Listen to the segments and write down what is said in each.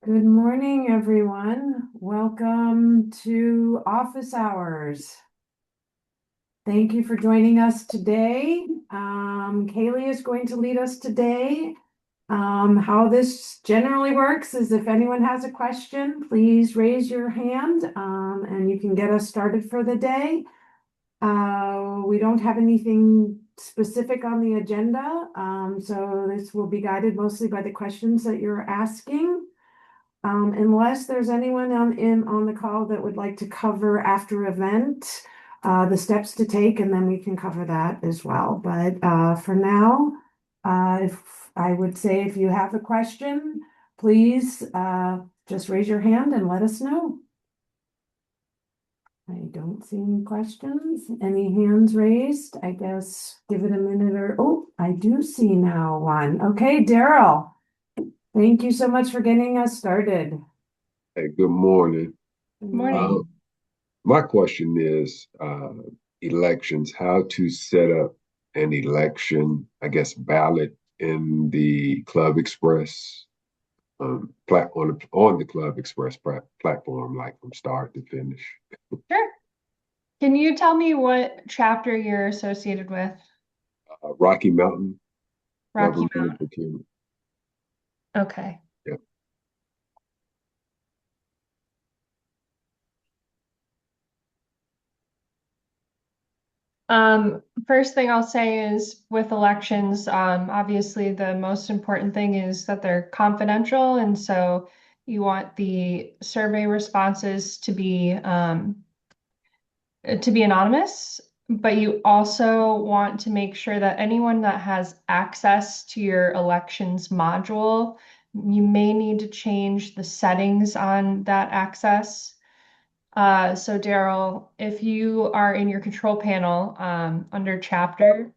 Good morning, everyone. Welcome to office hours. Thank you for joining us today. Kaylee is going to lead us today. How this generally works is if anyone has a question, please raise your hand, and you can get us started for the day. We don't have anything specific on the agenda, so this will be guided mostly by the questions that you're asking. Unless there's anyone on the call that would like to cover after event, the steps to take, and then we can cover that as well. But for now, if I would say if you have a question, please just raise your hand and let us know. I don't see any questions. Any hands raised? I guess give it a minute oh, I do see now one. Okay, Daryl. Thank you so much for getting us started. Hey, good morning. Good Uh, morning. my question is elections, how to set up an election, I guess, ballot in the Club Express on the Club Express platform, like from start to finish. Sure. Can you tell me what chapter you're associated with? Rocky Mountain Rocky Government and Mountain. Procurement. Okay. Yeah. First thing I'll say is with elections, obviously the most important thing is that they're confidential, and so you want the survey responses to be anonymous, but you also want to make sure that anyone that has access to your elections module, you may need to change the settings on that access. So Daryl, if you are in your control panel, under chapter,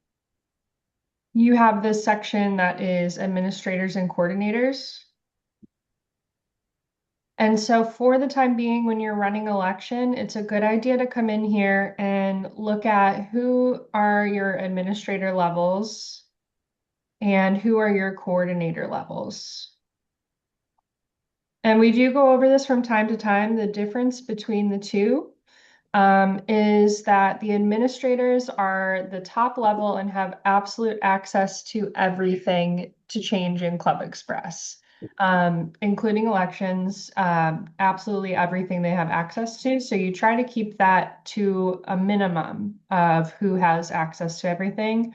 you have this section that is administrators and coordinators. And so for the time being, when you're running election, it's a good idea to come in here and look at who are your administrator levels and who are your coordinator levels. And we do go over this from time to time. The difference between the two is that the administrators are the top level and have absolute access to everything to change in Club Express, including elections, absolutely everything they have access to. So you try to keep that to a minimum of who has access to everything.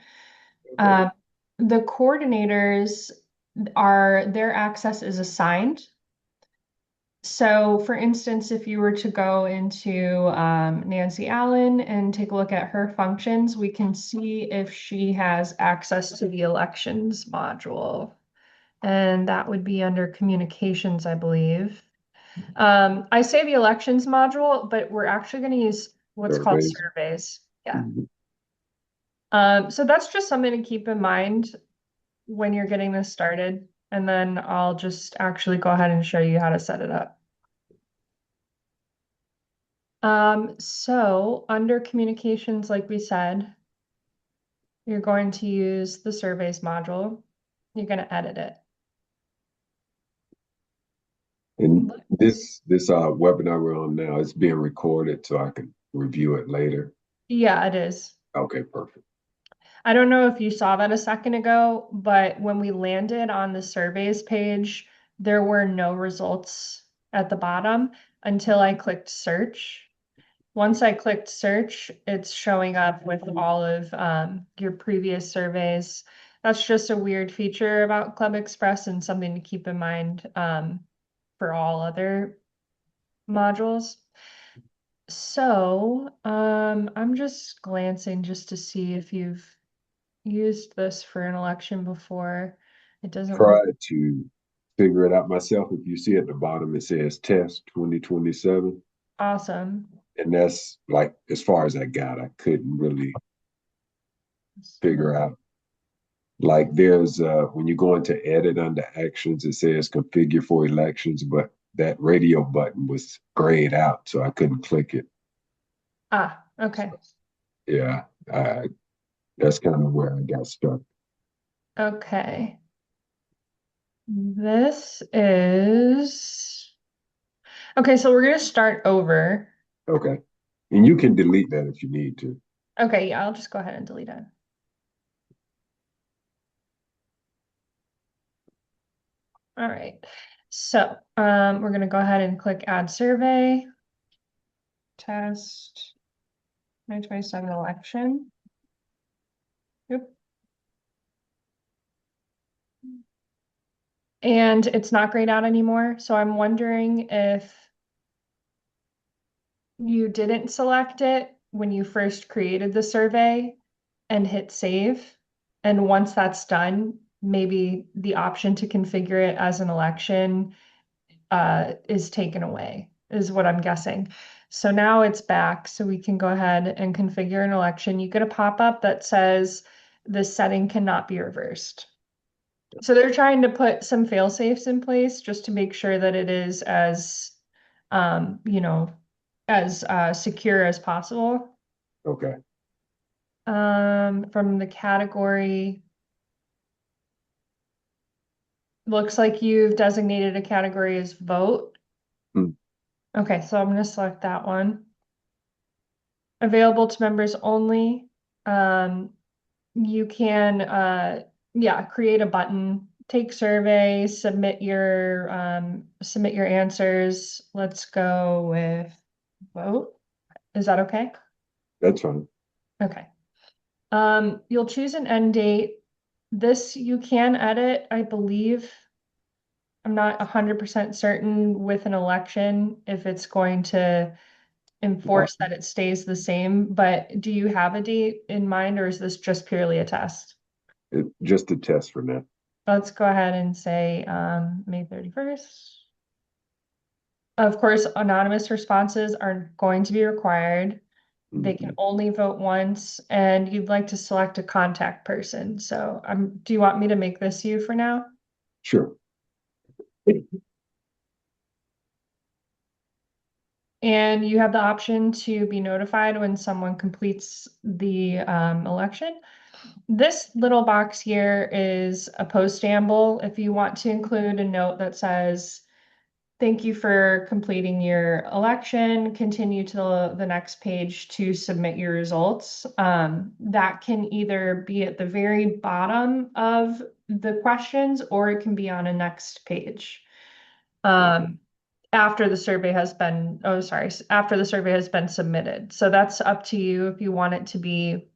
Okay. The coordinators their access is assigned. So, for instance, if you were to go into Nancy Allen and take a look at her functions, we can see if she has access to the elections module. And that would be under communications, I believe. I say the elections module, but we're actually going to use what's called Surveys. surveys. Yeah. Mhm. So that's just something to keep in mind when you're getting this started. And then I'll just actually go ahead and show you how to set it up. So under communications, like we said, you're going to use the surveys module. You're going to edit it. And this webinar we're on now is being recorded so I can review it later. Yeah, it is. Okay, perfect. I don't know if you saw that a second ago, but when we landed on the surveys page, there were no results at the bottom until I clicked search. Once I clicked search, it's showing up with all of your previous surveys. That's just a weird feature about Club Express and something to keep in mind for all other modules. So I'm just glancing just to see if you've used this for an election before. It doesn't look Tried to figure it out myself. If you see at the bottom, it says test 2027. awesome. And that's like as far as I got. I couldn't really figure out. Like there's when you go into edit under actions, it says configure for elections, but that radio button was grayed out, so I couldn't click it. Ah, okay. Yeah, I, that's kind of where I got stuck. Okay. This is, okay, so we're gonna start over. Okay. And you can delete that if you need to. Okay, yeah, I'll just go ahead and delete it. All right. So, we're gonna go ahead and click add survey, test 2027 election. Yep. And it's not grayed out anymore. So I'm wondering if you didn't select it when you first created the survey and hit save. And once that's done, maybe the option to configure it as an election is taken away, is what I'm guessing. So now it's back, so we can go ahead and configure an election. You get a pop-up that says this setting cannot be reversed. So they're trying to put some fail safes in place just to make sure that it is as, you know, as secure as possible. Okay. From the category, looks like you've designated a category as vote. Hmm. Okay, so I'm going to select that one. Available to members only. You can, yeah, create a button, take survey, submit your answers. Let's go with vote. Is that okay? That's fine. Okay. You'll choose an end date. This you can edit, I believe. I'm not 100% certain with an election if it's going to enforce that it stays the same, but do you have a date in mind, or is this just purely a test? Just a test for now. Let's go ahead and say May 31st. Of course, anonymous responses are going to be required. They can only vote once, and you'd like to select a contact person. So do you want me to make this you for now? Sure. And you have the option to be notified when someone completes the election. This little box here is a postamble. If you want to include a note that says, thank you for completing your election, continue to the next page to submit your results. That can either be at the very bottom of the questions or it can be on a next page. After the survey has been, oh, sorry, after the survey has been submitted. So that's up to you if you want it to be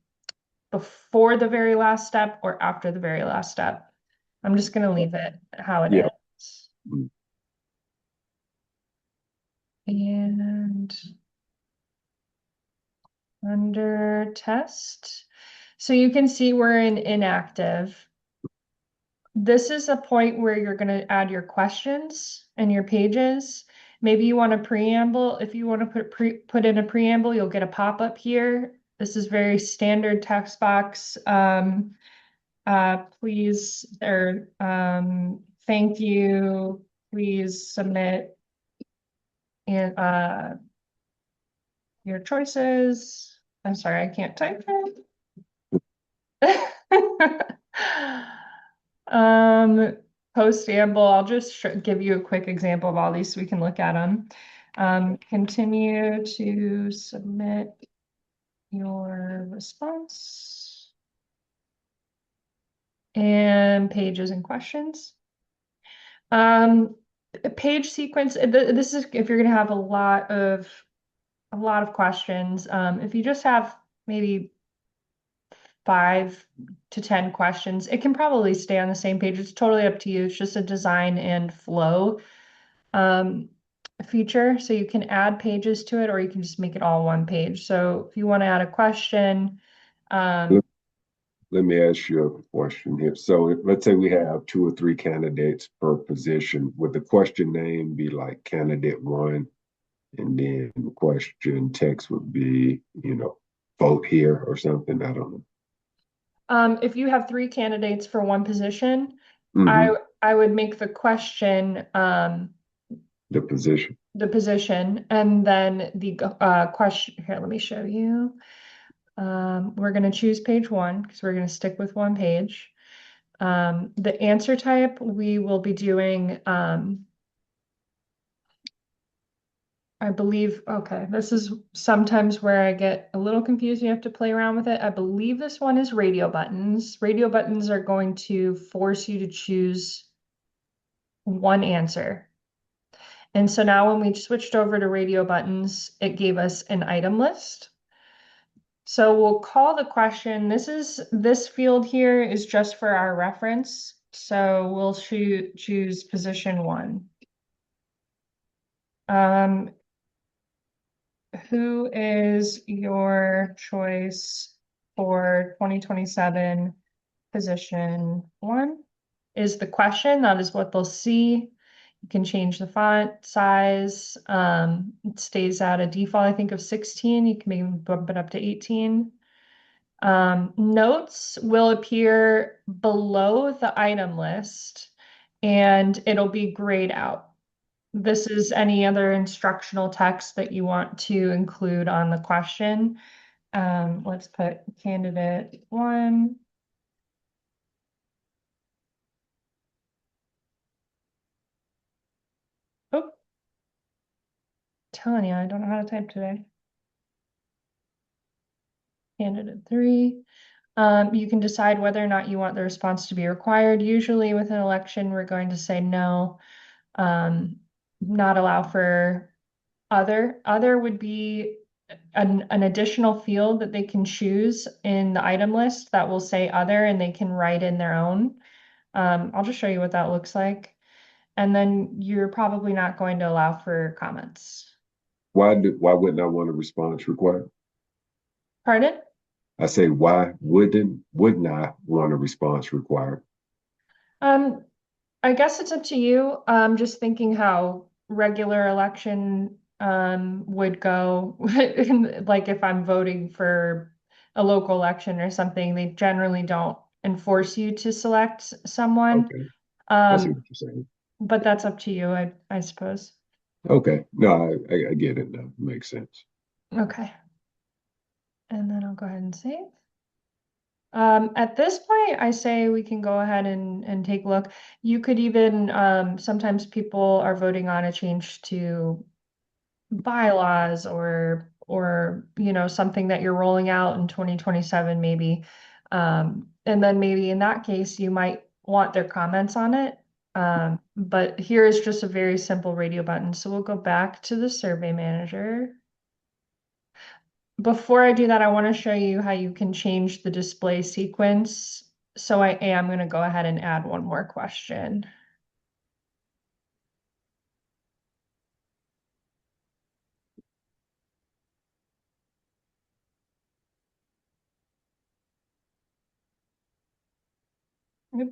before the very last step or after the very last step. I'm just going to leave it how it Yeah. is. And under test, so you can see we're in inactive. This is a point where you're going to add your questions and your pages. Maybe you want a preamble. If you want to put in a preamble, you'll get a pop-up here. This is very standard text box. Please, or thank you, please submit and your choices. I'm sorry, I can't type it. Post-amble, I'll just give you a quick example of all these so we can look at them. Continue to submit your response and pages and questions. Page sequence, this is if you're going to have a lot of questions. If you just have maybe 5 to 10 questions, it can probably stay on the same page. It's totally up to you. It's just a design and flow feature. So you can add pages to it, or you can just make it all one page. So if you want to add a question, Let me ask you a question here. So let's say we have 2 or 3 candidates per position. Would the question name be like candidate 1? And then the question text would be, vote here or something. I don't know. if you have 3 candidates for one position, Mhm. I would make the question The position. the position, and then the question here. Let me show you. We're going to choose page 1 because we're going to stick with one page. The answer type, we will be doing, I believe, okay, this is sometimes where I get a little confused. You have to play around with it. I believe this one is radio buttons. Radio buttons are going to force you to choose one answer. And so now when we switched over to radio buttons, it gave us an item list. So we'll call the question, this field here is just for our reference. So we'll choose position 1. Who is your choice for 2027 position 1? Is the question, that is what they'll see. You can change the font size. It stays at a default, I think, of 16. You can maybe bump it up to 18. Notes will appear below the item list and it'll be grayed out. This is any other instructional text that you want to include on the question. Let's put candidate 1. Oh, telling you, I don't know how to type today. Candidate 3. You can decide whether or not you want the response to be required. Usually with an election, we're going to say no, not allow for other. Other would be an additional field that they can choose in the item list that will say other, and they can write in their own. I'll just show you what that looks like. And then you're probably not going to allow for comments. Why wouldn't I want a response required? Pardon? I say, why wouldn't I want a response required? I guess it's up to you. Just thinking how regular election would go. Like if I'm voting for a local election or something, they generally don't enforce you to select someone. Okay, I see Um, what you're saying. but that's up to you, I suppose. Okay, no, I get it now. Makes sense. Okay. And then I'll go ahead and save. At this point, I say we can go ahead and take a look. You could even, sometimes people are voting on a change to bylaws or something that you're rolling out in 2027 maybe. And then maybe in that case, you might want their comments on it. But here is just a very simple radio button. So we'll go back to the survey manager. Before I do that, I want to show you how you can change the display sequence. So I am going to go ahead and add one more question. Yep.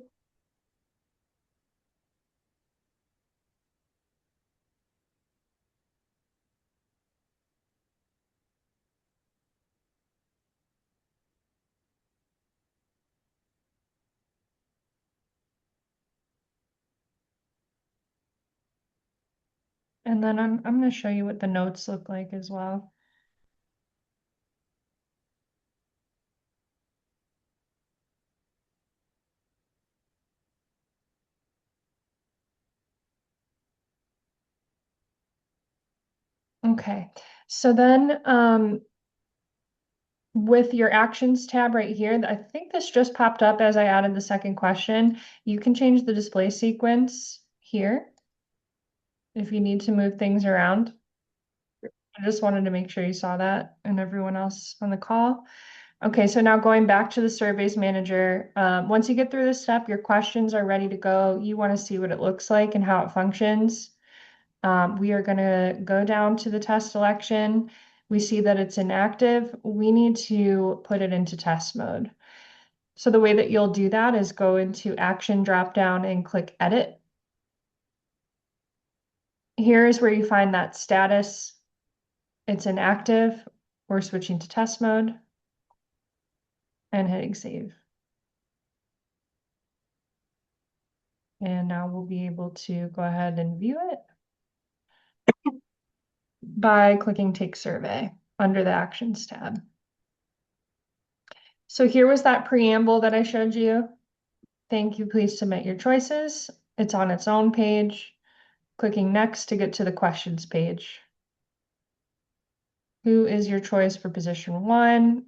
And then I'm going to show you what the notes look like as well. Okay, so then with your actions tab right here, I think this just popped up as I added the second question. You can change the display sequence here if you need to move things around. I just wanted to make sure you saw that and everyone else on the call. Okay, so now going back to the surveys manager, once you get through this step, your questions are ready to go. You want to see what it looks like and how it functions. We are going to go down to the test election. We see that it's inactive. We need to put it into test mode. So the way that you'll do that is go into action dropdown and click edit. Here is where you find that status. It's inactive. We're switching to test mode and hitting save. And now we'll be able to go ahead and view it by clicking Take Survey under the Actions tab. So here was that preamble that I showed you. Thank you. Please submit your choices. It's on its own page. Clicking next to get to the questions page. Who is your choice for position 1?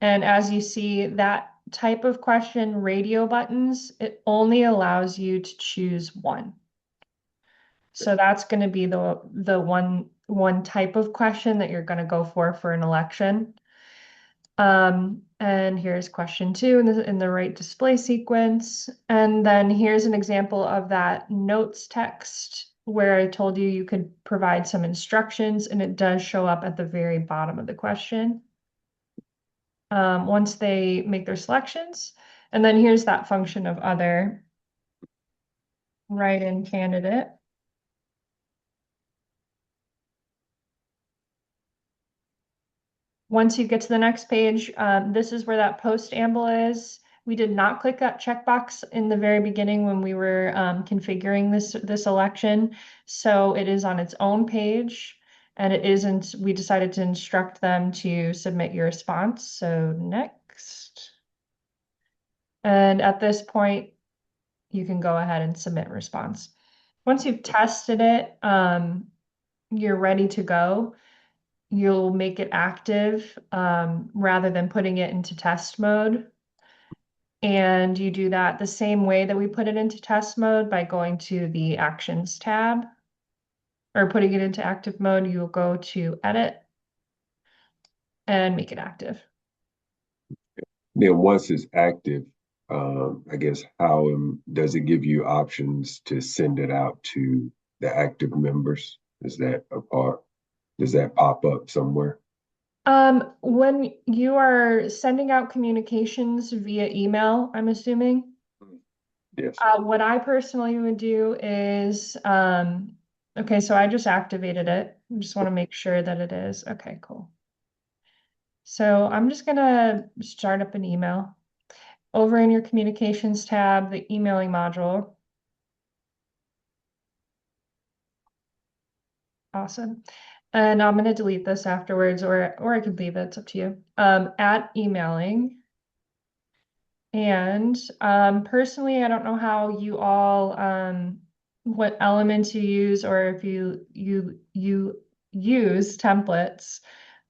And as you see, that type of question, radio buttons, it only allows you to choose one. So that's going to be the one type of question that you're going to go for an election. And here's question 2 in the right display sequence. And then here's an example of that notes text where I told you you could provide some instructions, and it does show up at the very bottom of the question. Once they make their selections. And then here's that function of other, write-in candidate. Once you get to the next page, this is where that post-amble is. We did not click that checkbox in the very beginning when we were configuring this election. So it is on its own page, and it isn't, we decided to instruct them to submit your response. So next. And at this point, you can go ahead and submit response. Once you've tested it, you're ready to go. You'll make it active rather than putting it into test mode. And you do that the same way that we put it into test mode by going to the Actions tab, or putting it into active mode. You'll go to Edit and make it active. Then once it's active, I guess how does it give you options to send it out to the active members? Is that a part? Does that pop up somewhere? When you are sending out communications via email, I'm assuming. Yes. What I personally would do is, okay, so I just activated it. I just want to make sure that it is. Okay, cool. So I'm just gonna start up an email. Over in your communications tab, the emailing module. Awesome. And I'm gonna delete this afterwards, or I could leave it, it's up to you. At emailing. And personally, I don't know how you all what elements you use, or if you use templates.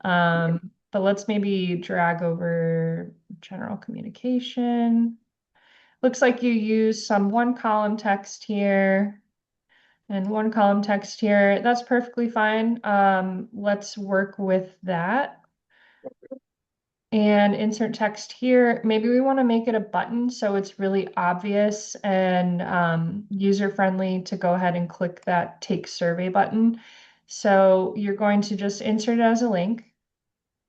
But let's maybe drag over general communication. Looks like you use some one column text here and one column text here. That's perfectly fine. Let's work with that. And insert text here. Maybe we want to make it a button so it's really obvious and user-friendly to go ahead and click that Take Survey button. So you're going to just insert it as a link.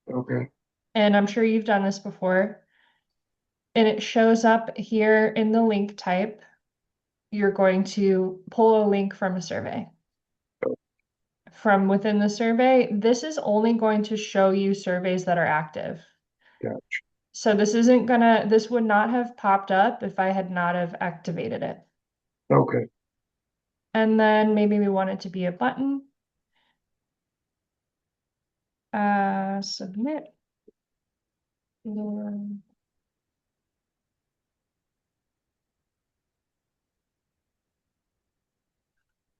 Okay. And I'm sure you've done this before. And it shows up here in the link type. You're going to pull a link from a survey. From within the survey, this is only going to show you surveys that are active. Gotcha. So this would not have popped up if I had not have activated it. Okay. And then maybe we want it to be a button. Submit.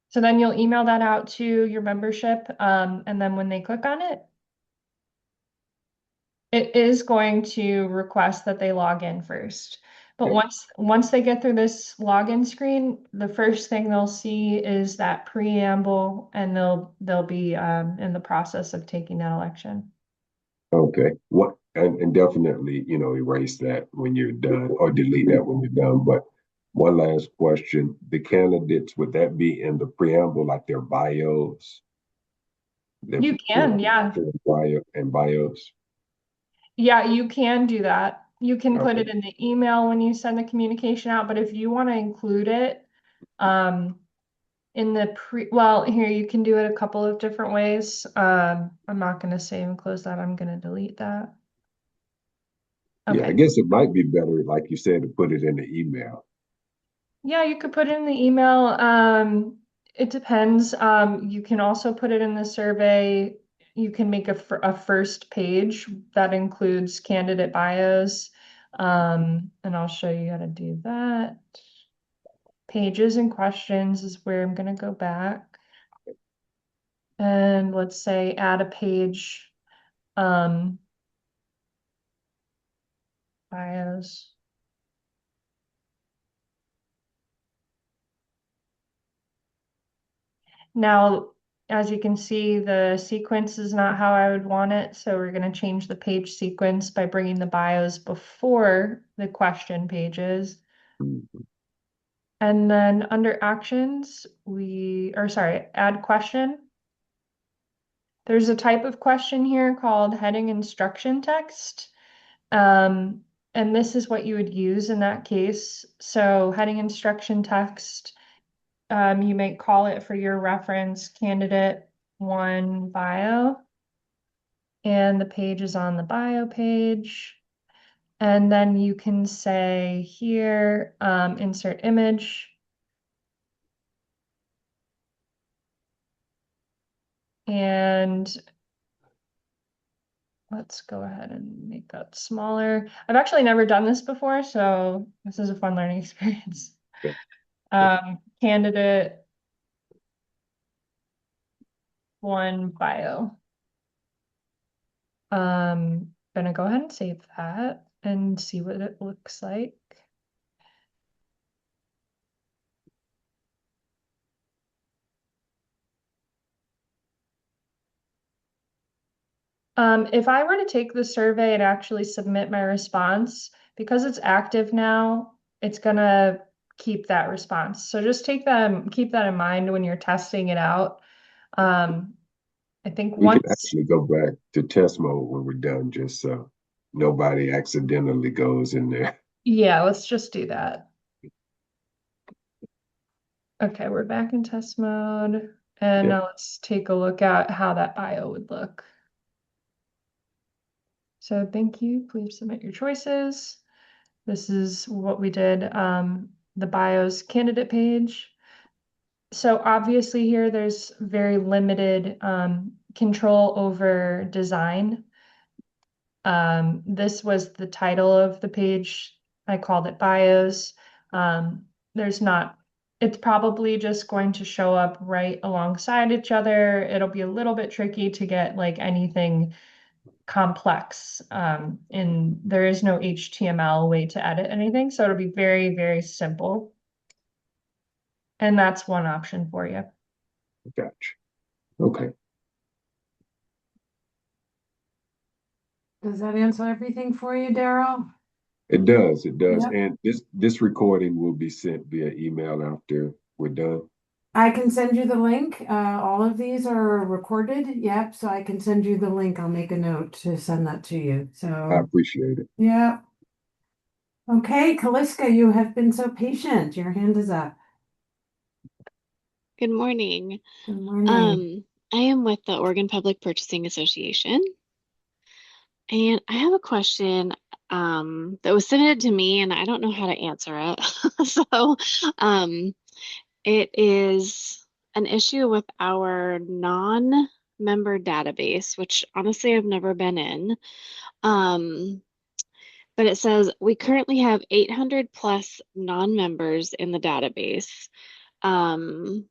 So then you'll email that out to your membership, and then when they click on it, it is going to request that they log in first. But Yeah. once they get through this login screen, the first thing they'll see is that preamble, and they'll be in the process of taking that election. Okay. What and definitely, erase that when you're done or delete that when you're done. But one last question. The candidates, would that be in the preamble, like their bios? You can, yeah. Their bio and bios. Yeah, you can do that. You can put it Okay. in the email when you send the communication out, but if you want to include it, in the well, here you can do it a couple of different ways. I'm not going to save and close that. I'm going to delete that. Yeah, I Okay. guess it might be better, like you said, to put it in the email. Yeah, you could put it in the email. It depends. You can also put it in the survey. You can make a first page that includes candidate bios. And I'll show you how to do that. Pages and questions is where I'm going to go back. And let's say add a page, bios. Now, as you can see, the sequence is not how I would want it. So we're going to change the page sequence by bringing the bios before the question pages. Mhm. And then under actions, add question. There's a type of question here called heading instruction text. Um, and this is what you would use in that case. So heading instruction text, you may call it for your reference candidate one bio. And the page is on the bio page. And then you can say here, insert image. And let's go ahead and make that smaller. I've actually never done this before, so this is a fun learning experience. Okay. Candidate one bio. Gonna go ahead and save that and see what it looks like. If I were to take the survey and actually submit my response, because it's active now, it's gonna keep that response. So just keep that in mind when you're testing it out. I think We can once, actually go back to test mode when we're done, just so nobody accidentally goes in there. yeah, let's just do that. Okay, we're back in test mode. And Yeah. now let's take a look at how that bio would look. So thank you. Please submit your choices. This is what we did, the bios candidate page. So obviously here there's very limited control over design. This was the title of the page. I called it bios. There's not, it's probably just going to show up right alongside each other. It'll be a little bit tricky to get like anything complex. And there is no HTML way to edit anything. So it'll be very, very simple. And that's one option for you. Gotcha. Okay. Does that answer everything for you, Daryl? It does. It does. Yep. And this recording will be sent via email after we're done. I can send you the link. All of these are recorded. Yep. So I can send you the link. I'll make a note to send that to you. I So, appreciate it. yeah. Okay, Kaliska, you have been so patient. Your hand is up. Good morning. Good morning. I am with the Oregon Public Purchasing Association, and I have a question that was submitted to me, and I don't know how to answer it. So, it is an issue with our non-member database, which honestly I've never been in. But it says we currently have 800 plus non-members in the database. Um,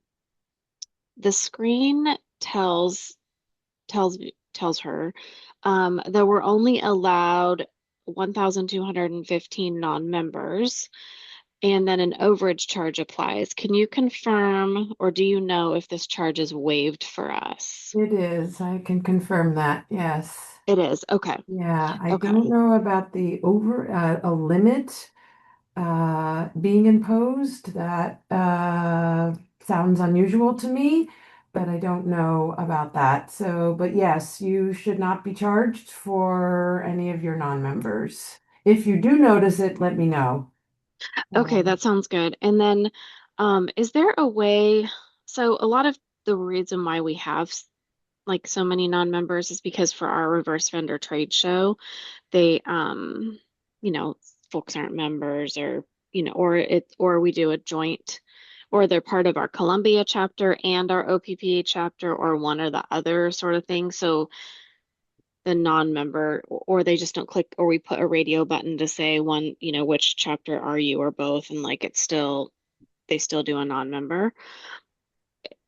the screen tells her that we're only allowed 1,215 non-members, and then an overage charge applies. Can you confirm, or do you know if this charge is waived for us? It is. I can confirm that. Yes. It is. Okay. Yeah, I Okay. don't know about the a limit being imposed. That sounds unusual to me, but I don't know about that. So, but yes, you should not be charged for any of your non-members. If you do notice it, let me know. Okay, that sounds good. And then, is there a way? So a lot of the reason why we have like so many non-members is because for our reverse vendor trade show, they you know, folks aren't members, or or we do a joint, or they're part of our Columbia chapter and our OPPA chapter, or one or the other sort of thing. So the non-member, or they just don't click, or we put a radio button to say one, which chapter are you or both, and like they still do a non-member.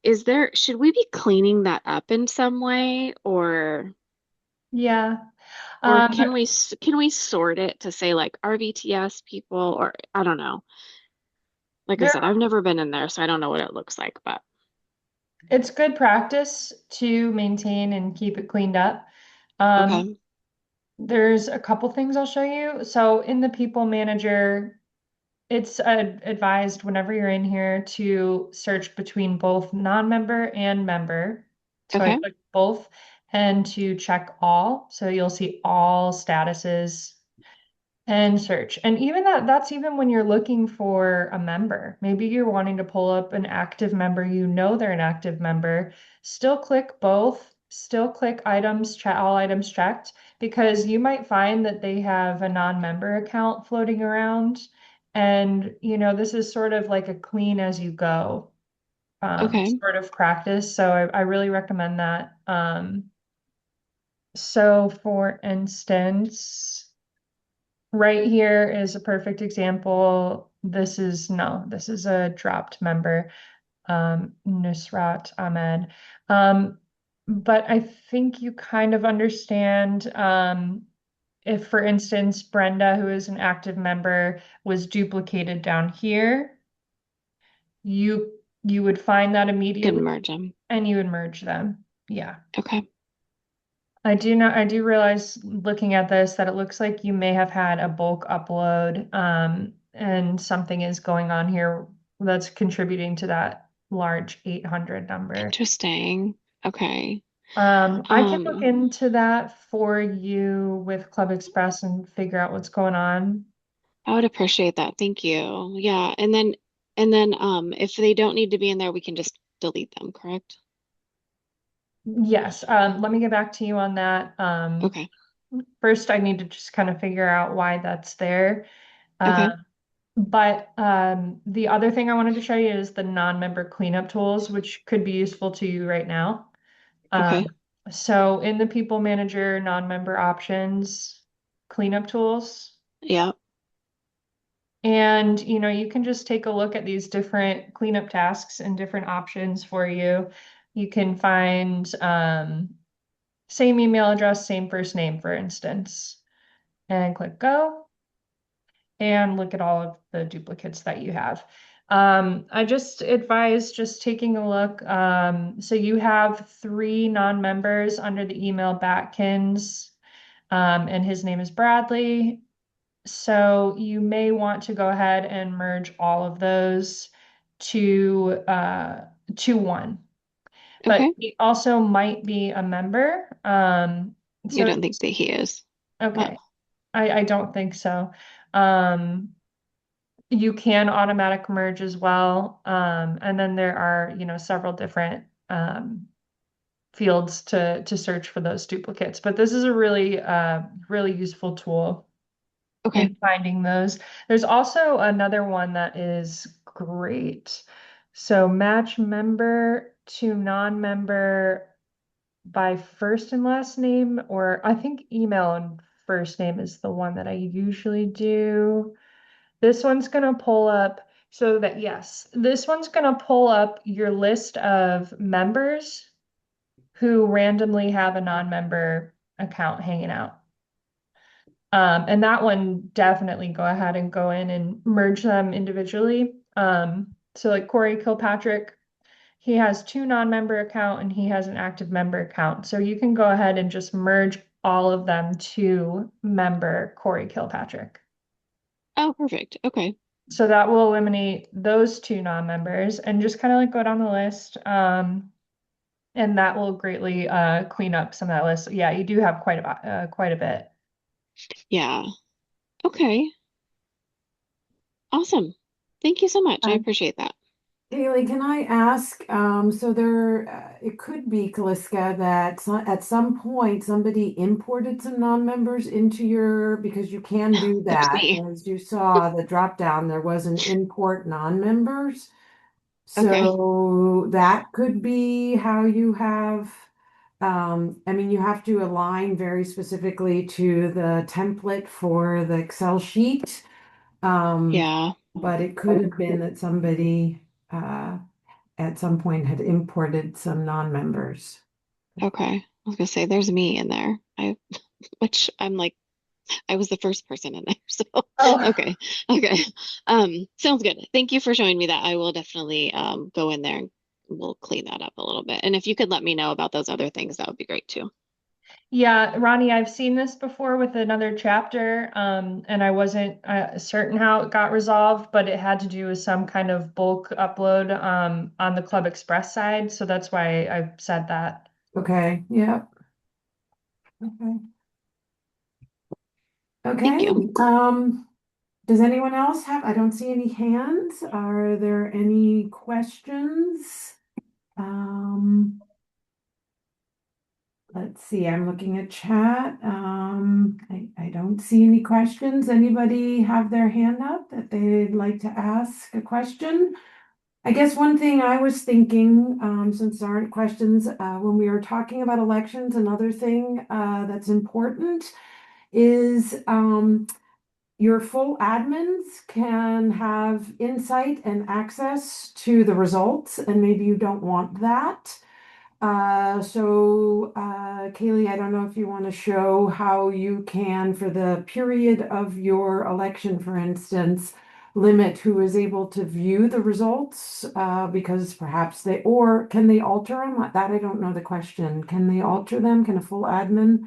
Should we be cleaning that up in some way, Yeah. or Um, can we sort it to say like RVTS people, or I don't know. Like I there said, I've never been in there, so I don't know what it looks like, but It's good practice to maintain and keep it cleaned up. Um, okay. there's a couple things I'll show you. So in the People Manager, it's advised whenever you're in here to search between both non-member and member. So I Okay. click both and to check all. So you'll see all statuses and search. And even that's even when you're looking for a member. Maybe you're wanting to pull up an active member, they're an active member. Still click both, still click items, check all items checked, because you might find that they have a non-member account floating around. And this is sort of like a clean as you go Okay. sort of practice. So I really recommend that. So for instance, right here is a perfect example. This is a dropped member, Nusrat Ahmed. Um, but I think you kind of understand, if, for instance, Brenda, who is an active member, was duplicated down here, you you would find that Can immediately merge them. and you would merge them. Yeah. Okay. I do realize looking at this that it looks like you may have had a bulk upload, and something is going on here that's contributing to that large 800 number. Interesting. Okay. I can look Um, into that for you with Club Express and figure out what's going on. I would appreciate that. Thank you. Yeah. And then if they don't need to be in there, we can just delete them, correct? Yes, let me get back to you on that. Okay. First, I need to just kind of figure out why that's there. Okay. But the other thing I wanted to show you is the non-member cleanup tools, which could be useful to you right now. Okay. Um, so in the People Manager non-member options, cleanup tools, Yeah. and you can just take a look at these different cleanup tasks and different options for you. You can find same email address, same first name, for instance, and click go. And look at all of the duplicates that you have. I just advise just taking a look. So you have 3 non-members under the email Batkins, and his name is Bradley. So you may want to go ahead and merge all of those to one. But Okay. he also might be a member. You So don't think that he is? Well, okay, I don't think so. Um, You can automatic merge as well. And then there are, several different fields to search for those duplicates. But this is a really useful tool okay. in finding those. There's also another one that is great. So match member to non-member by first and last name, or I think email and first name is the one that I usually do. This one's going to pull up so that, yes, this one's going to pull up your list of members who randomly have a non-member account hanging out. And that one, definitely go ahead and go in and merge them individually. So like Corey Kilpatrick, he has 2 non-member account and he has an active member account. So you can go ahead and just merge all of them to member Corey Kilpatrick. Oh, perfect. Okay. So that will eliminate those 2 non-members and just kind of like go down the list. And that will greatly clean up some of that list. Yeah, you do have quite a bit. Yeah. Okay. Awesome. Thank you so much. I Um, appreciate that. Haley, can I ask, so there, it could be, Kaliska, that at some point somebody imported some non-members into because you can do That was that. me. As you saw the drop down, there was an import non-members. Okay. So that could be how you have I mean, you have to align very specifically to the template for the Excel sheet. Yeah. But it could have been that somebody at some point had imported some non-members. Okay. I was gonna say there's me in there. Which I'm like, I was the first person in there. So Oh, okay. Okay. Sounds good. Thank you for showing me that. I will definitely go in there and we'll clean that up a little bit. And if you could let me know about those other things, that would be great too. yeah, Ronnie, I've seen this before with another chapter, and I wasn't certain how it got resolved, but it had to do with some kind of bulk upload on the Club Express side, so that's why I said that. Okay, yep. Okay. Thank Okay. you. Does anyone else have, I don't see any hands. Are there any questions? Um, let's see, I'm looking at chat. I don't see any questions. Anybody have their hand up that they'd like to ask a question? I guess one thing I was thinking, since there aren't questions, when we were talking about elections, another thing that's important is your full admins can have insight and access to the results, and maybe you don't want that. Kaylee, I don't know if you want to show how you can, for the period of your election, for instance, limit who is able to view the results, because perhaps or can they alter them? That I don't know the question. Can they alter them? Can a full admin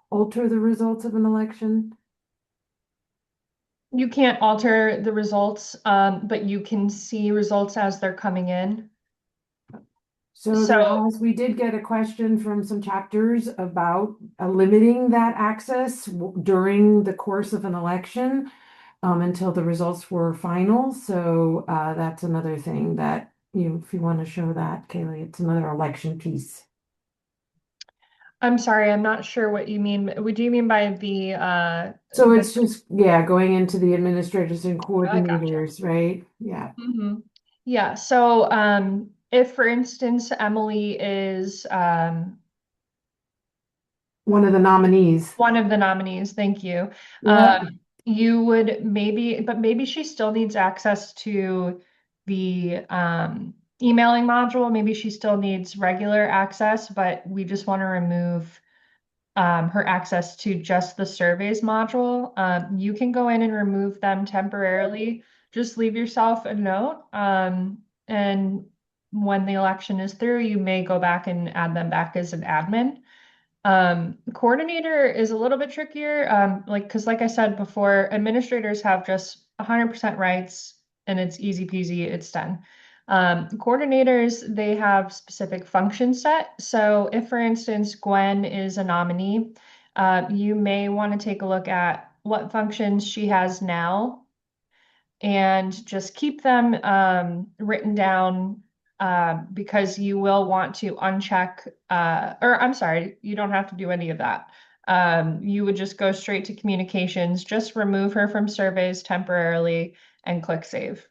alter the results of an election? You can't alter the results, but you can see results as they're coming in. So So we did get a question from some chapters about limiting that access during the course of an election, until the results were final. So that's another thing that if you want to show that, Kaylee, it's another election piece. I'm sorry, I'm not sure what you mean. What do you mean by So the it's just, yeah, going into the administrators and I gotcha. coordinators, right? Yeah. Yeah, so if for instance Emily is One of the nominees. one of the nominees, thank you. Yeah. You would maybe, but maybe she still needs access to the emailing module. Maybe she still needs regular access, but we just want to remove her access to just the surveys module. You can go in and remove them temporarily. Just leave yourself a note. And when the election is through, you may go back and add them back as an admin. Coordinator is a little bit trickier, because like I said before, administrators have just 100% rights and it's easy peasy, it's done. Coordinators, they have specific function set. So if, for instance, Gwen is a nominee, you may want to take a look at what functions she has now and just keep them written down, because you will want to uncheck, or I'm sorry, you don't have to do any of that. You would just go straight to communications, just remove her from surveys temporarily and click save.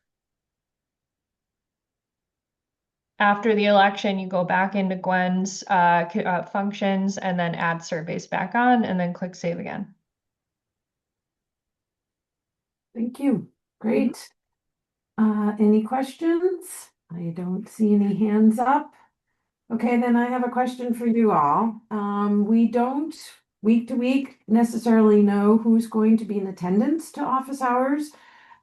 After the election, you go back into Gwen's functions and then add surveys back on and then click save again. Thank you. Mhm. Great. Any questions? I don't see any hands up. Okay, then I have a question for you all. We don't week to week necessarily know who's going to be in attendance to office hours.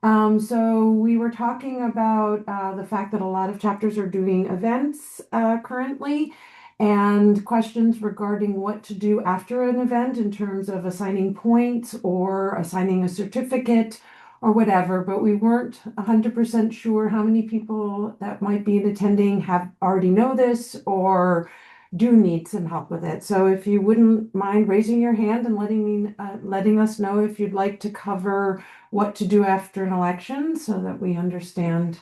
So we were talking about the fact that a lot of chapters are doing events currently, and questions regarding what to do after an event in terms of assigning points or assigning a certificate or whatever, but we weren't 100% sure how many people that might be in attending have already know this or do need some help with it. So if you wouldn't mind raising your hand and letting us know if you'd like to cover what to do after an election so that we understand.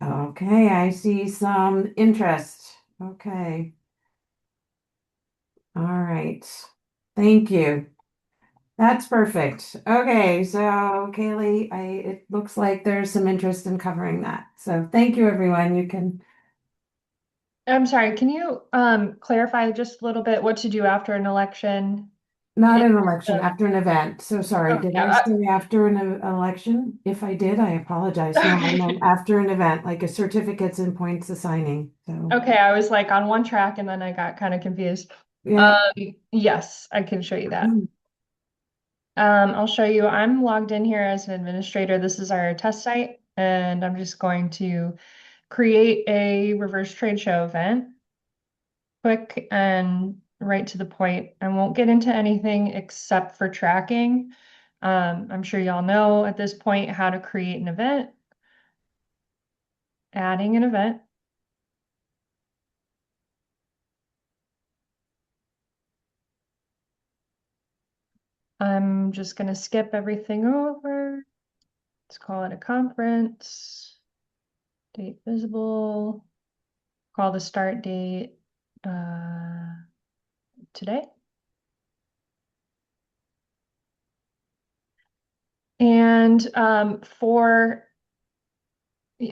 Okay, I see some interest. Okay. All right. Thank you. That's perfect. Okay, so Kaylee, it looks like there's some interest in covering that. So thank you, everyone. You can I'm sorry, can you clarify just a little bit what to do after an election? Not It- an election, uh, after an event. So sorry, oh, did I yeah, say after an election? If I did, I apologize. No, I meant after an event, like a certificates and points assigning. So okay, I was like on one track and then I got kind of confused. yeah. Yes, I can show you that. Mm. I'll show you. I'm logged in here as an administrator. This is our test site, and I'm just going to create a reverse trade show event. Quick and right to the point. I won't get into anything except for tracking. I'm sure y'all know at this point how to create an event, adding an event. I'm just going to skip everything over. Let's call it a conference. Date visible. Call the start date today. And for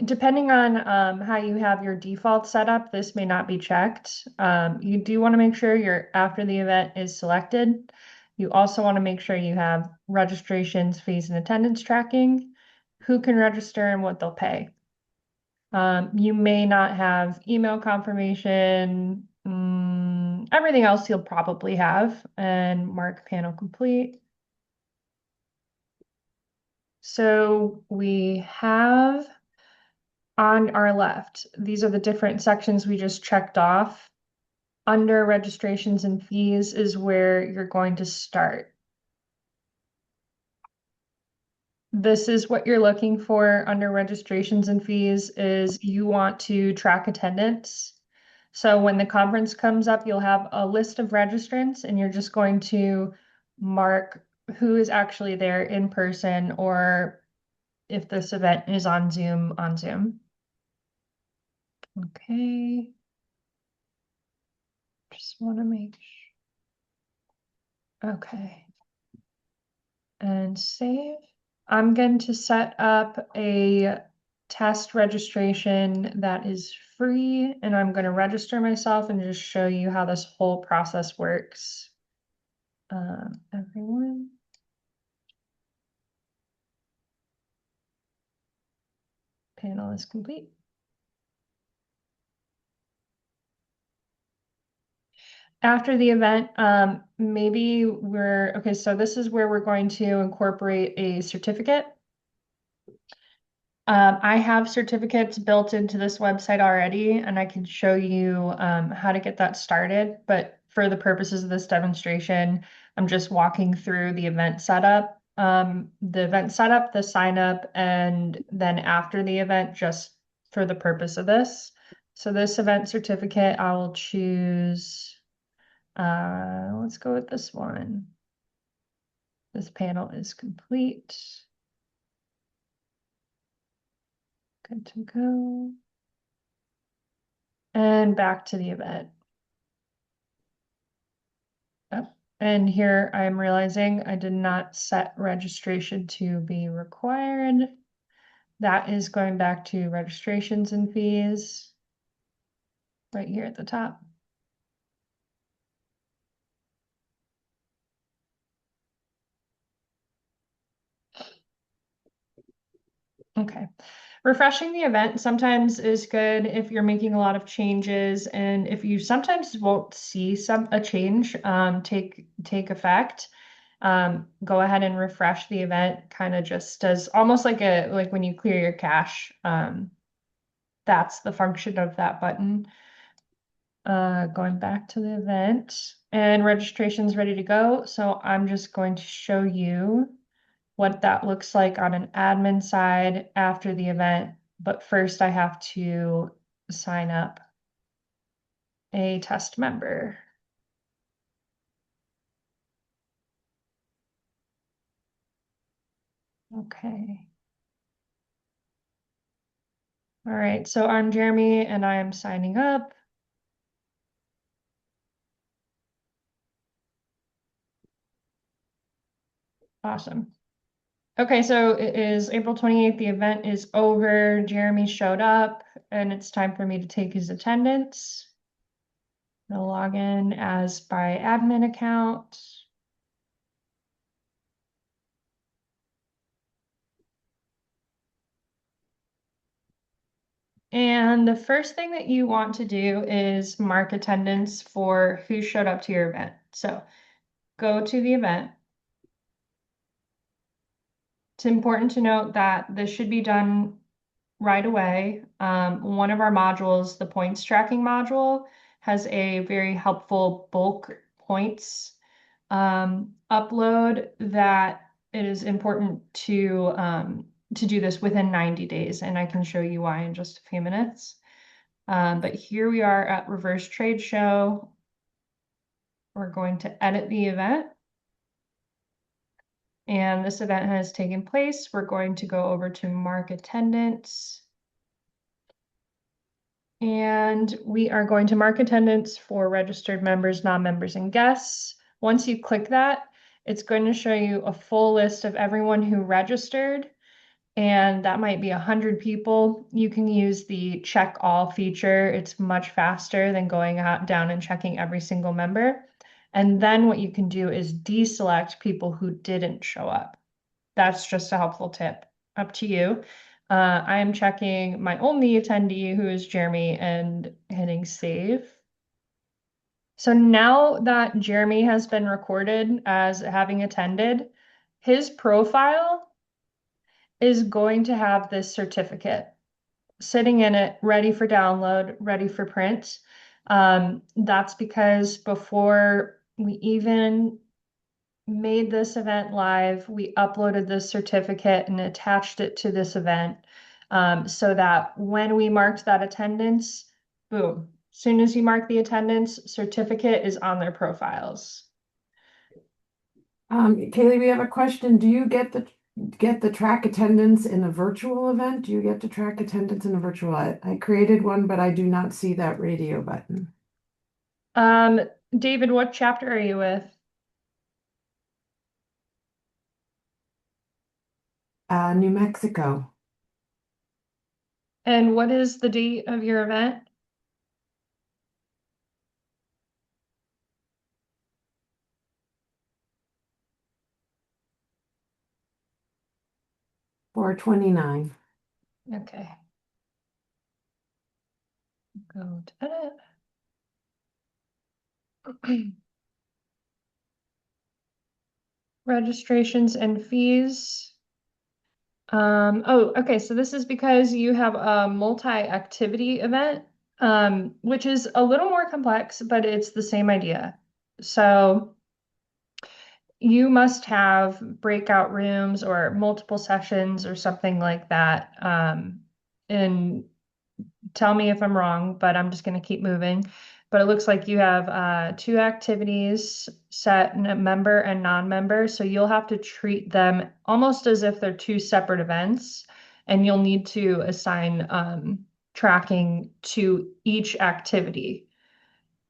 depending on how you have your default set up, this may not be checked. You do want to make sure your after the event is selected. You also want to make sure you have registrations, fees, and attendance tracking, who can register and what they'll pay. You may not have email confirmation, everything else you'll probably have, and mark panel complete. So we have on our left, these are the different sections we just checked off. Under registrations and fees is where you're going to start. This is what you're looking for under registrations and fees is you want to track attendance. So when the conference comes up, you'll have a list of registrants and you're just going to mark who is actually there in person or if this event is on Zoom, on Zoom. Okay. Just want to make sure. Okay. And save. I'm going to set up a test registration that is free, and I'm going to register myself and just show you how this whole process works. Everyone. Panel is complete. After the event, maybe okay, so this is where we're going to incorporate a certificate. I have certificates built into this website already, and I can show you how to get that started. But for the purposes of this demonstration, I'm just walking through the event setup, the sign up, and then after the event, just for the purpose of this. So this event certificate, I will choose, let's go with this one. This panel is complete. Good to go. And back to the event. Oh, and here I'm realizing I did not set registration to be required. That is going back to registrations and fees right here at the top. Okay. Refreshing the event sometimes is good if you're making a lot of changes and if you sometimes won't see a change take effect. Go ahead and refresh the event kind of just as almost like when you clear your cache. That's the function of that button. Going back to the event and registration's ready to go. So I'm just going to show you what that looks like on an admin side after the event. But first I have to sign up a test member. Okay. All right, so I'm Jeremy and I am signing up. Awesome. Okay, so it is April 28th. The event is over. Jeremy showed up, and it's time for me to take his attendance. I'll log in as by admin account. And the first thing that you want to do is mark attendance for who showed up to your event. So go to the event. It's important to note that this should be done right away. One of our modules, the points tracking module, has a very helpful bulk points upload that it is important to do this within 90 days, and I can show you why in just a few minutes. But here we are at Reverse Trade Show. We're going to edit the event. And this event has taken place. We're going to go over to mark attendance. And we are going to mark attendance for registered members, non-members, and guests. Once you click that, it's going to show you a full list of everyone who registered, and that might be 100 people. You can use the check all feature. It's much faster than going out down and checking every single member. And then what you can do is deselect people who didn't show up. That's just a helpful tip. Up to you. I am checking my only attendee, who is Jeremy, and hitting save. So now that Jeremy has been recorded as having attended, his profile is going to have this certificate sitting in it, ready for download, ready for print. That's because before we even made this event live, we uploaded this certificate and attached it to this event, so that when we marked that attendance, boom, as soon as you mark the attendance, certificate is on their profiles. Kaylee, we have a question. Do you get the track attendance in a virtual event? Do you get to track attendance in a virtual? I created one, but I do not see that radio button. David, what chapter are you with? New Mexico. And what is the date of your event? 429. Okay. Go to edit. Registrations and fees. Oh, okay, so this is because you have a multi-activity event, which is a little more complex, but it's the same idea. So you must have breakout rooms or multiple sessions or something like that. And tell me if I'm wrong, but I'm just going to keep moving. But it looks like you have two activities set, member and non-member. So you'll have to treat them almost as if they're two separate events, and you'll need to assign tracking to each activity.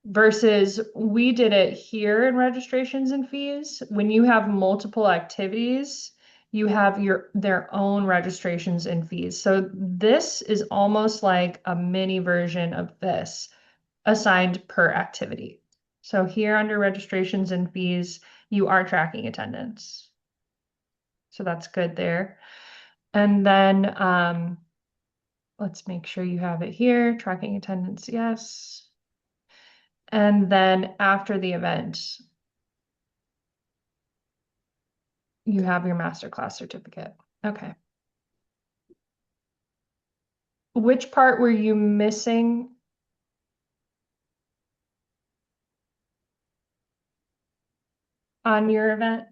Versus we did it here in registrations and fees. When you have multiple activities, you have their own registrations and fees. So this is almost like a mini version of this assigned per activity. So here under registrations and fees, you are tracking attendance. So that's good there. And then let's make sure you have it here, tracking attendance, yes. And then after the event, you have your masterclass certificate. Okay. Which part were you missing? On your event?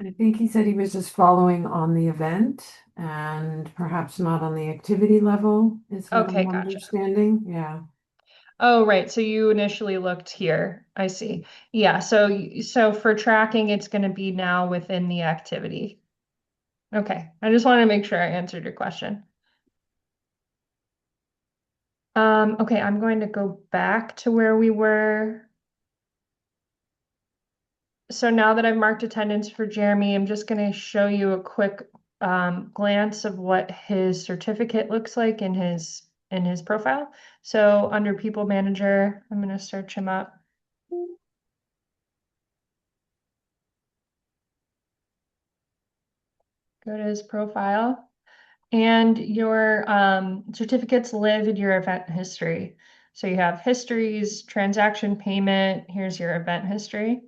I think he said he was just following on the event and perhaps not on the activity level, is what Okay, I'm gotcha. understanding. Yeah. Oh, right. So you initially looked here. I see. Yeah. So for tracking, it's going to be now within the activity. Okay. I just wanted to make sure I answered your question. Okay, I'm going to go back to where we were. So now that I've marked attendance for Jeremy, I'm just going to show you a quick glance of what his certificate looks like in his profile. So under People Manager, I'm going to search him up. Go to his profile, and your certificates live in your event history. So you have histories, transaction payment, here's your event history.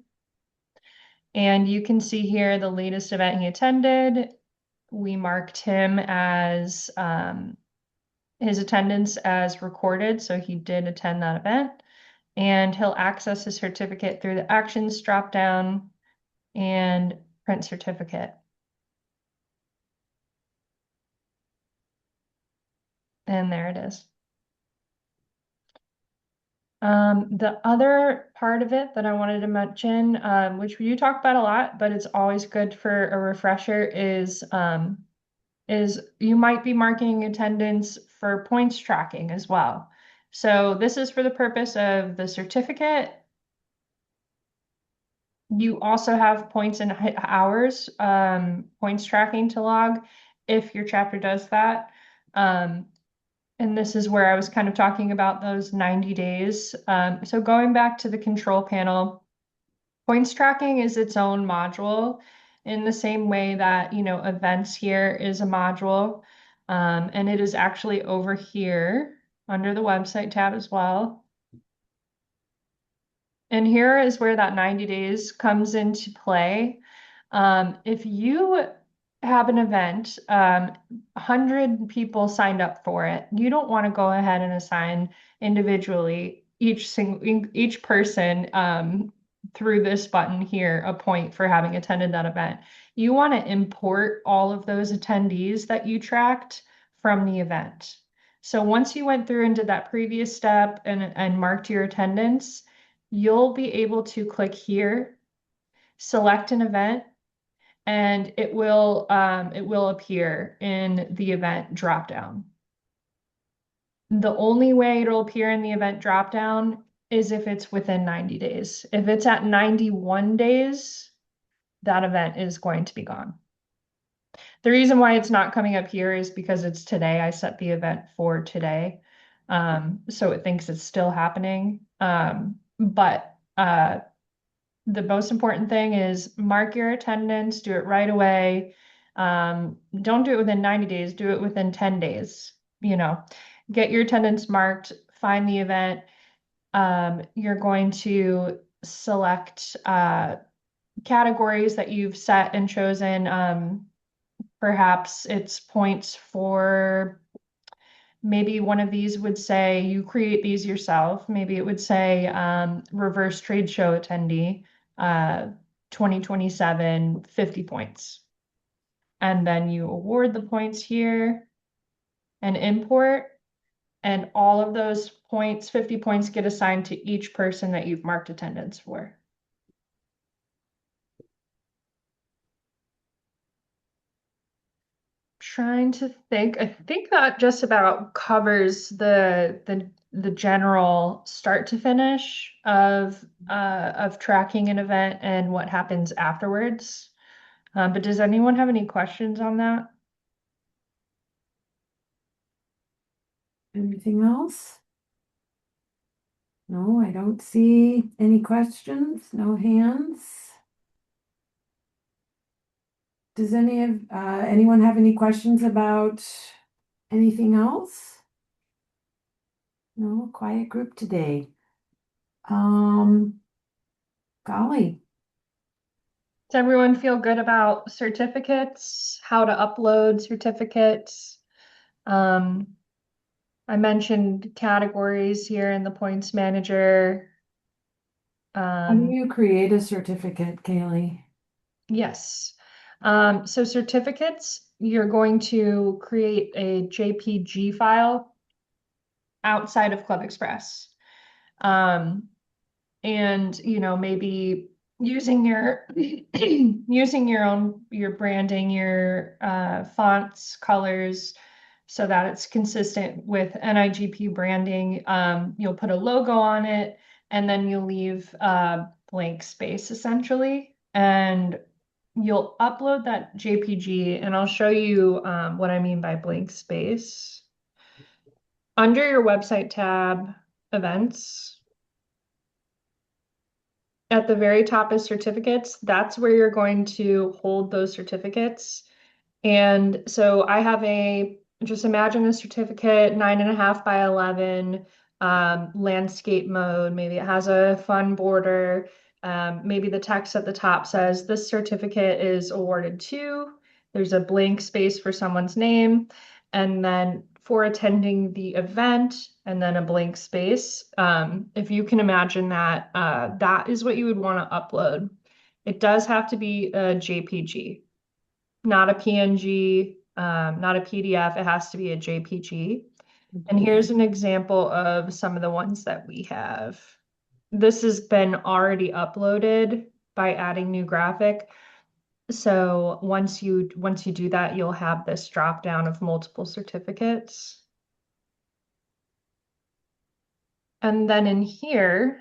And you can see here the latest event he attended. We marked him as his attendance as recorded, so he did attend that event. And he'll access his certificate through the Actions dropdown and Print Certificate. And there it is. The other part of it that I wanted to mention, which you talk about a lot, but it's always good for a refresher, is you might be marking attendance for points tracking as well. So this is for the purpose of the certificate. You also have points and hours, points tracking to log if your chapter does that. And this is where I was kind of talking about those 90 days. So going back to the control panel, points tracking is its own module in the same way that, events here is a module. And it is actually over here under the website tab as well. And here is where that 90 days comes into play. If you have an event, 100 people signed up for it, you don't want to go ahead and assign individually each person through this button here a point for having attended that event. You want to import all of those attendees that you tracked from the event. So once you went through and did that previous step and marked your attendance, you'll be able to click here, select an event, and it will appear in the event dropdown. The only way it'll appear in the event dropdown is if it's within 90 days. If it's at 91 days, that event is going to be gone. The reason why it's not coming up here is because it's today. I set the event for today. So it thinks it's still happening. But the most important thing is mark your attendance, do it right away. Don't do it within 90 days, do it within 10 days. Get your attendance marked, find the event. You're going to select categories that you've set and chosen. Perhaps it's points for, maybe one of these would say you create these yourself. Maybe it would say reverse trade show attendee, 2027, 50 points. And then you award the points here and import. And all of those points, 50 points, get assigned to each person that you've marked attendance for. Trying to think. I think that just about covers the general start to finish of tracking an event and what happens afterwards. But does anyone have any questions on that? Anything else? No, I don't see any questions, no hands. Does anyone have any questions about anything else? No, quiet group today. Golly, Does everyone feel good about certificates, how to upload certificates? I mentioned categories here in the points manager. how do you create a certificate, Kaylee? Yes. So certificates, you're going to create a JPG file outside of Club Express. And maybe using your using your branding, your fonts, colors, so that it's consistent with NIGP branding. You'll put a logo on it, and then you'll leave blank space essentially. and you'll upload that JPG, and I'll show you what I mean by blank space. Under your website tab, events, at the very top is certificates. That's where you're going to hold those certificates. And so I have just imagine a certificate 9.5 by 11, landscape mode. Maybe it has a fun border. Maybe the text at the top says this certificate is awarded to. There's a blank space for someone's name. And then for attending the event, and then a blank space. If you can imagine that, that is what you would want to upload. It does have to be a JPG, not a PNG, not a PDF. It has to be a JPG. And here's an example of some of the ones that we have. This has been already uploaded by adding new graphic. So once you do that, you'll have this drop down of multiple certificates. And then in here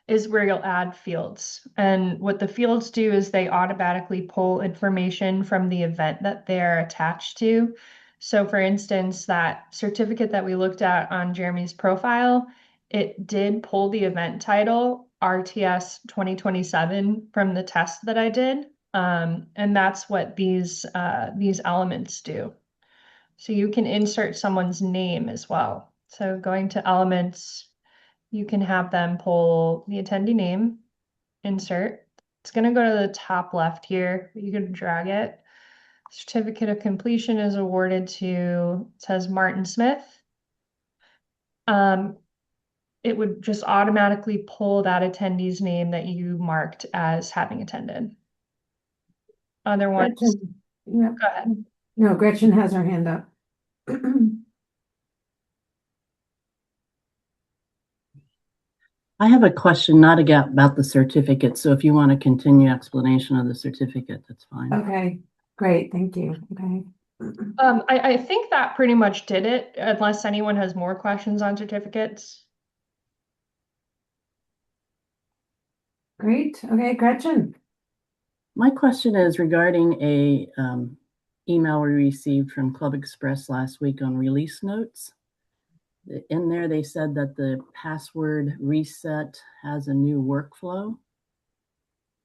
is where you'll add fields. And what the fields do is they automatically pull information from the event that they're attached to. So for instance, that certificate that we looked at on Jeremy's profile, it did pull the event title RTS 2027 from the test that I did. And that's what these elements do. So you can insert someone's name as well. So going to elements, you can have them pull the attendee name, insert. It's going to go to the top left here. You can drag it. Certificate of completion is awarded to, it says Martin Smith. It would just automatically pull that attendee's name that you marked as having attended. Other ones, Gretchen, yeah. go ahead. No, Gretchen has her hand up. I have a question, not about the certificate. So if you want to continue explanation of the certificate, that's fine. Okay, great, thank you. Okay. I think that pretty much did it, unless anyone has more questions on certificates. Great. Okay, Gretchen. My question is regarding a email we received from Club Express last week on release notes. In there, they said that the password reset has a new workflow,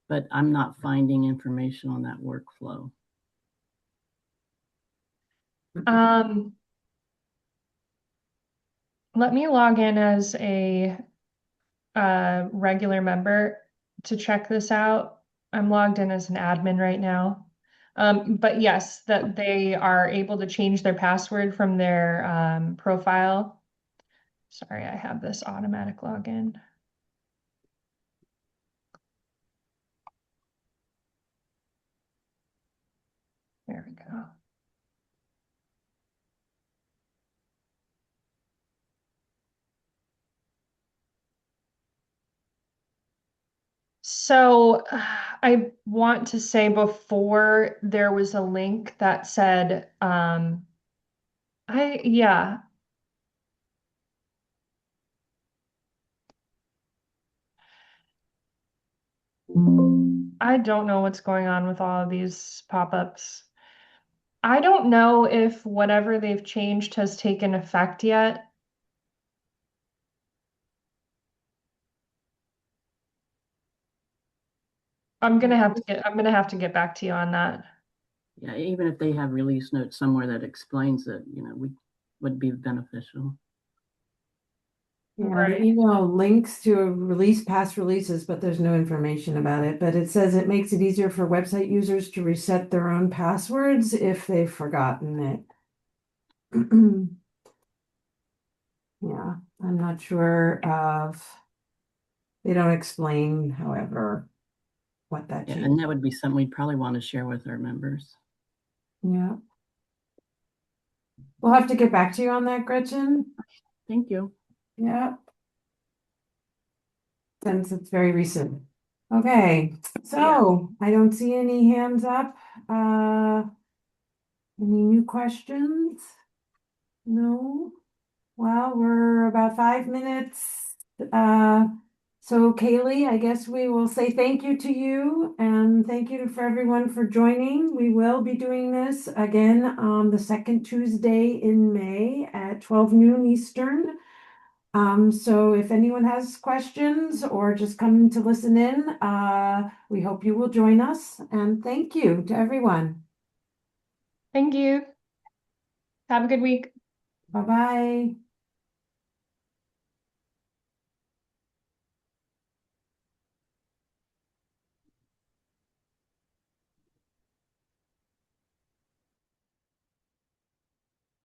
but I'm not finding information on that workflow. Let me log in as a regular member to check this out. I'm logged in as an admin right now. But yes, that they are able to change their password from their profile. Sorry, I have this automatic login. There we go. So I want to say before there was a link that said, yeah. I don't know what's going on with all of these pop-ups. I don't know if whatever they've changed has taken effect yet. I'm gonna have to get back to you on that. Yeah, even if they have release notes somewhere that explains it, would be beneficial. Yeah, Right. the email links to a release, past releases, but there's no information about it. But it says it makes it easier for website users to reset their own passwords if they've forgotten it. Yeah, I'm not sure of, they don't explain, however, what that Yeah, change. and that would be something we'd probably want to share with our members. Yeah. We'll have to get back to you on that, Gretchen. Thank you. Yeah. Since it's very recent. Okay, so I don't see any hands up. Any new questions? No? Well, we're about 5 minutes So Kaylee, I guess we will say thank you to you and thank you for everyone for joining. We will be doing this again on the second Tuesday in May at 12 noon Eastern. So if anyone has questions or just come to listen in, we hope you will join us, and thank you to everyone. Thank you. Have a good week. Bye-bye.